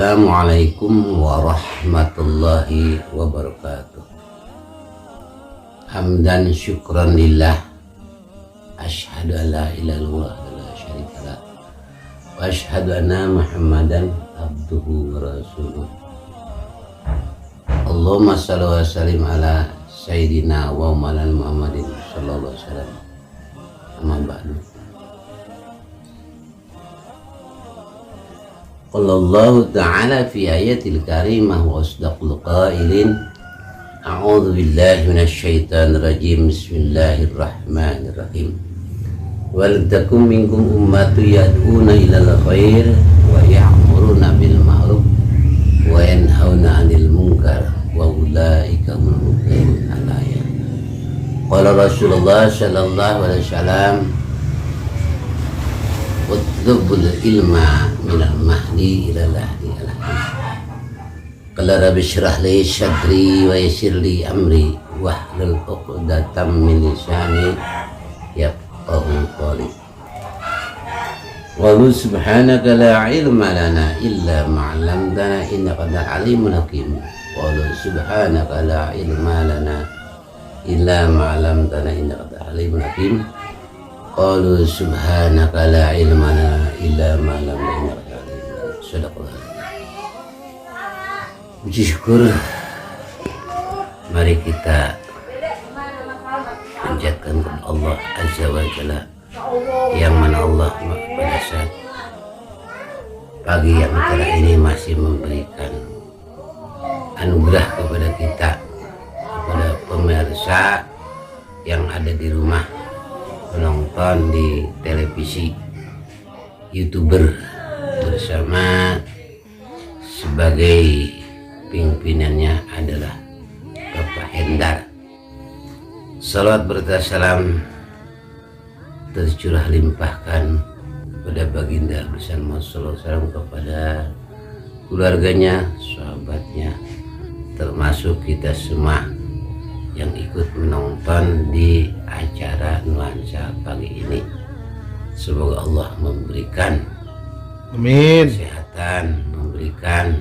Assalamualaikum warahmatullahi wabarakatuh. Hamdan syukran lillah. Asyhadu an la ilaha illallah wa la syarika lah. Wa asyhadu anna Muhammadan abduhu wa rasuluh. Allahumma shalli wa sallim ala sayyidina wa maulana Muhammadin sallallahu alaihi wasallam. Amma ba'du. Allahu ta'ala fi ayatil karimah wa asdaqul qailin. A'udzu billahi minasyaitonir rajim. Bismillahirrahmanirrahim. Wal takum minkum ummatun yad'una ilal khair wa ya'muruna bil ma'ruf wa yanhauna 'anil munkar wa ulaika humul muflihun. Al-ayat. Qala Rasulullah sallallahu alaihi wasallam, utlubul ilma minal mahdi ilal lahdi al-hadis. Qala rabbi shrah li sadri wa yassir li amri wahlul 'uqdatam min lisani yafqahu qawli. Wa subhanaka la ilma lana illa ma 'allamtana innaka antal alimul hakim. Wa subhanaka la ilma lana illa ma 'allamtana innaka antal alimul hakim. Qalu subhanaka la ilma lana illa ma 'allamtana. Shadaqallah. Puji syukur, mari kita panjatkan kepada Allah Azza wa Jalla, yang mana Allah pada saat pagi yang cerah ini masih memberikan anugerah kepada kita, kepada pemirsa yang ada di rumah, penonton di televisi, YouTuber, bersama sebagai pimpinannya adalah Bapak Hendar. Salawat berkah salam tercurah limpahkan kepada baginda bersama sallallahu alaihi wasallam, kepada keluarganya, sahabatnya, termasuk kita semua yang ikut menonton di acara nuansa pagi ini. Semoga Allah memberikan kesehatan, memberikan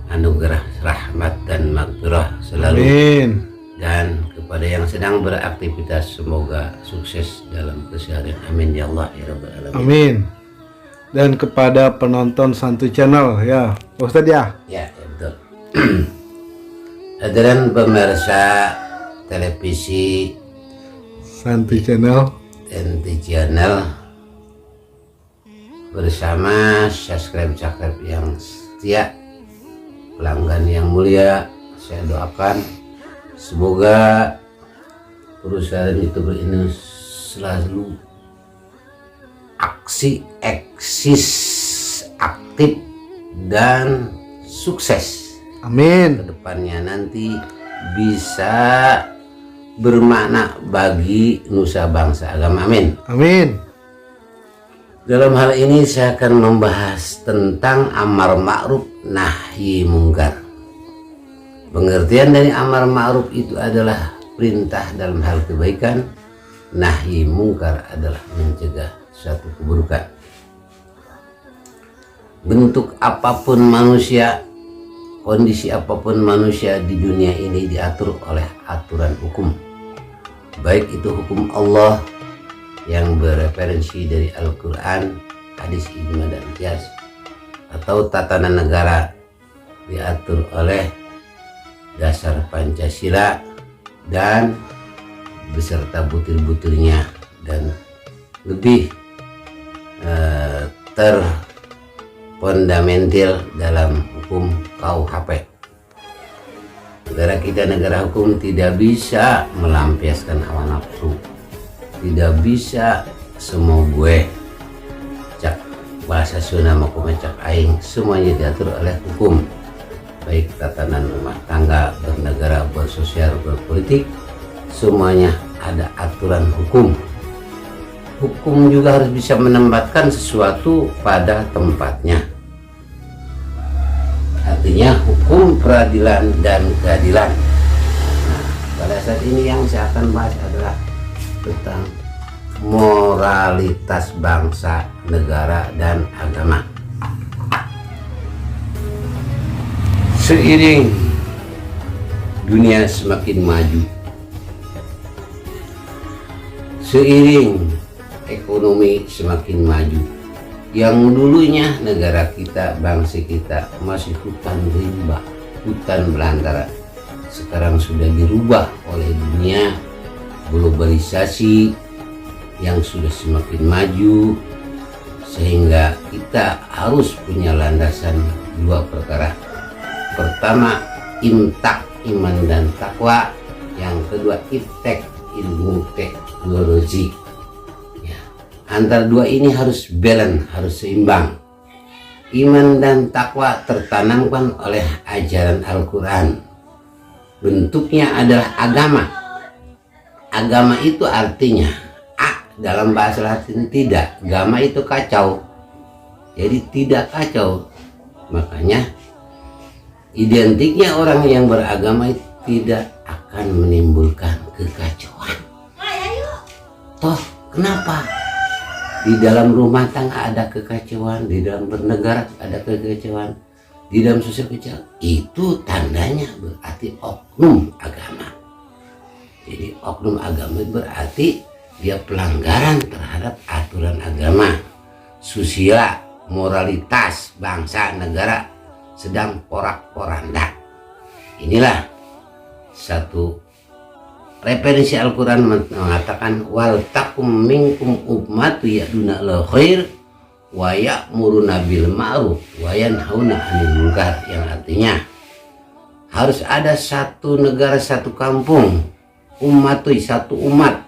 anugerah rahmat dan maghfirah selalu. Amin. Dan kepada yang sedang beraktivitas, semoga sukses dalam keseharian. Amin ya Allah ya Rabbal alamin. Amin. Dan kepada penonton Santuy Channel ya Ustadz ya. Ya, betul. Hadirin pemirsa televisi Santuy Channel bersama subscribe yang setia, pelanggan yang mulia, saya doakan semoga perusahaan YouTuber ini selalu eksis, aktif dan sukses. Amin. Kedepannya nanti bisa bermakna bagi nusa bangsa agama. Amin. Amin. Dalam hal ini saya akan membahas tentang amar ma'ruf nahi mungkar. Pengertian dari amar ma'ruf itu adalah perintah dalam hal kebaikan, nahi mungkar adalah mencegah suatu keburukan. Bentuk apapun manusia, kondisi apapun manusia di dunia ini diatur oleh aturan hukum, baik itu hukum Allah yang bereferensi dari Al-Quran, hadis, ijma dan qiyas, atau tatanan negara diatur oleh dasar Pancasila dan beserta butir-butirnya, dan lebih terfundamental dalam hukum KUHP. Negara kita negara hukum, tidak bisa melampiaskan hawa nafsu, tidak bisa semua gue, cak bahasa Sunda maupun cak aing, semuanya diatur oleh hukum, baik tatanan rumah tangga, bernegara, bersosial, berpolitik, semuanya ada aturan hukum. Hukum juga harus bisa menempatkan sesuatu pada tempatnya. Artinya hukum, peradilan, dan keadilan. Nah, pada saat ini yang saya akan bahas adalah tentang moralitas bangsa, negara, dan agama. Seiring dunia semakin maju, seiring ekonomi semakin maju, yang dulunya negara kita, bangsa kita masih hutan rimba, hutan belantara, sekarang sudah dirubah oleh dunia globalisasi yang sudah semakin maju, sehingga kita harus punya landasan dua perkara. Pertama, imtak, iman dan takwa. Yang kedua, iptek, ilmu teknologi. Ya, antara dua ini harus balance, harus seimbang. Iman dan takwa tertanamkan oleh ajaran Al-Quran. Bentuknya adalah agama. Agama itu artinya dalam bahasa Latin tidak, agama itu kacau, jadi tidak kacau. Makanya identiknya orang yang beragama itu tidak akan menimbulkan kekacauan. Toh kenapa di dalam rumah tangga ada kekacauan, di dalam bernegara ada kekacauan, di dalam sosial kekacauan? Itu tandanya berarti oknum agama. Jadi oknum agama berarti dia pelanggaran terhadap aturan agama, susila, moralitas bangsa negara sedang porak-poranda. Inilah satu referensi Al-Quran mengatakan, wal takum minkum ummatu ya'duna ilal khair wa ya'muruna bil ma'ruf wa yanhauna 'anil munkar, yang artinya harus ada satu negara, satu kampung, ummatu, satu umat,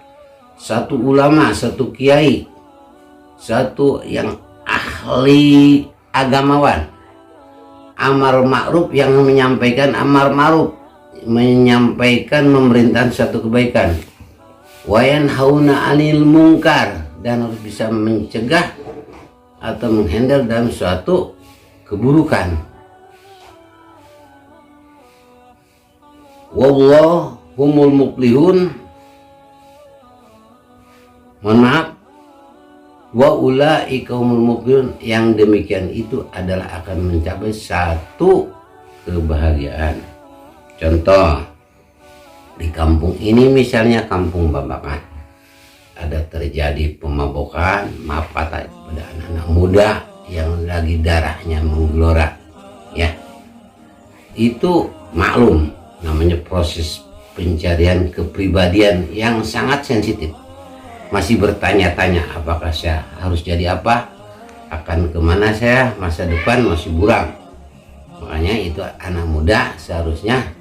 satu ulama, satu kiai, satu yang ahli agamawan, amar ma'ruf, yang menyampaikan amar ma'ruf, menyampaikan pemerintahan satu kebaikan, wayan hauna anil mungkar, dan harus bisa mencegah atau menghandle dalam suatu keburukan. Wallahumul muflihun, mohon maaf, wa ulaika humul muflihun, yang demikian itu adalah akan mencapai satu kebahagiaan. Contoh di kampung ini, misalnya kampung Babakan, ada terjadi pemabokan, maaf kata, pada anak-anak muda yang lagi darahnya menggelora, ya, itu maklum namanya proses pencarian kepribadian yang sangat sensitif. Masih bertanya-tanya, apakah saya harus jadi apa, akan kemana saya, masa depan masih buram. Makanya itu anak muda seharusnya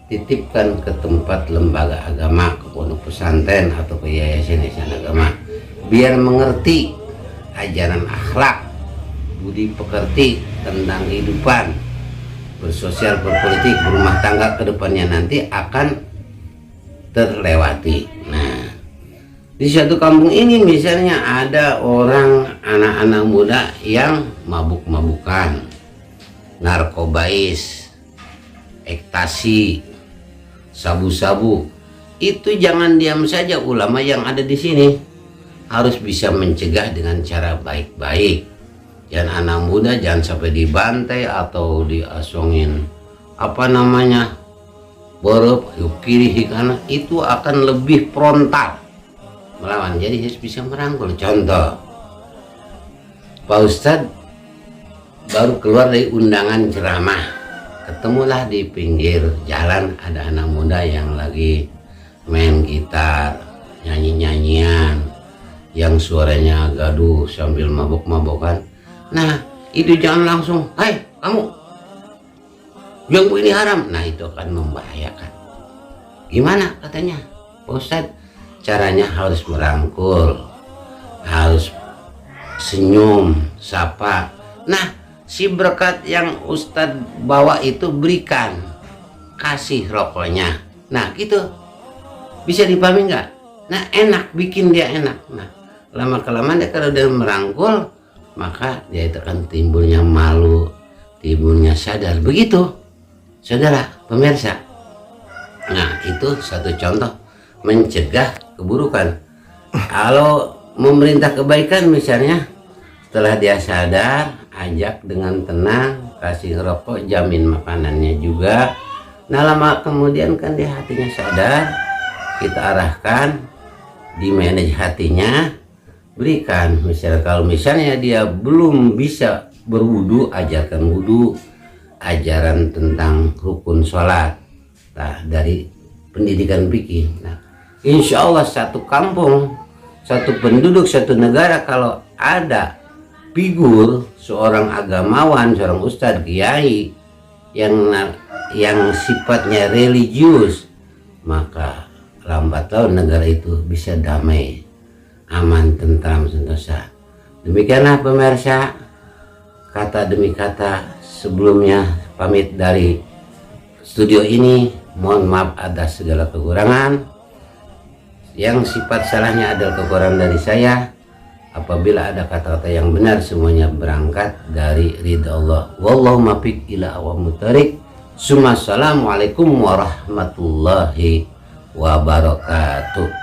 titipkan ke tempat lembaga agama, ke pondok pesantren atau ke yayasan agama, biar mengerti ajaran akhlak, budi pekerti tentang kehidupan, bersosial, berpolitik, berumah tangga ke depannya nanti akan terlewati. Nah, di suatu kampung ini misalnya ada orang, anak-anak muda yang mabuk-mabukan, narkobais, ekstasi, sabu-sabu. Itu jangan diam saja, ulama yang ada di sini harus bisa mencegah dengan cara baik-baik. Dan anak muda jangan sampai dibantai atau diasongin apa namanya, borok, kiri, kanan, itu akan lebih frontal melawan. Jadi harus bisa merangkul. Contoh, Pak Ustadz baru keluar dari undangan ceramah, ketemulah di pinggir jalan ada anak muda yang lagi main gitar, nyanyi-nyanyian, yang suaranya gaduh sambil mabok-mabokan. Nah, itu jangan langsung, hai kamu, yang ini haram. Nah, itu akan membahayakan. Gimana katanya Pak Ustadz? Caranya harus merangkul, harus senyum, sapa. Nah, si berkat yang Ustadz bawa itu berikan, kasih rokoknya. Nah, gitu bisa dipahami nggak? Nah, enak, bikin dia enak. Nah, lama-kelamaan dia kalau dia merangkul, maka dia itu akan timbulnya malu, timbulnya sadar. Begitu, saudara pemirsa. Nah, itu satu contoh mencegah keburukan. Kalau memerintah kebaikan misalnya, setelah dia sadar ajak dengan tenang, kasih rokok, jamin makanannya juga. Nah lama kemudian kan dia hatinya sadar, kita arahkan, di manage hatinya, berikan. Kalau misalnya dia belum bisa berwudu, ajarkan wudu, ajaran tentang rukun sholat, nah, dari pendidikan fikih. Nah, insya Allah satu kampung, satu penduduk, satu negara kalau ada figur seorang agamawan, seorang ustadz, kiai yang sifatnya religius, maka lambat laun negara itu bisa damai, aman, tentram, sentosa. Demikianlah pemirsa, kata demi kata sebelumnya pamit dari studio ini. Mohon maaf atas segala kekurangan. Yang sifat salahnya adalah kekurangan dari saya. Apabila ada kata-kata yang benar, semuanya berangkat dari ridha Allah. Wallahu muwaffiq ila aqwamit thoriq. Assalamualaikum warahmatullahi wabarakatuh.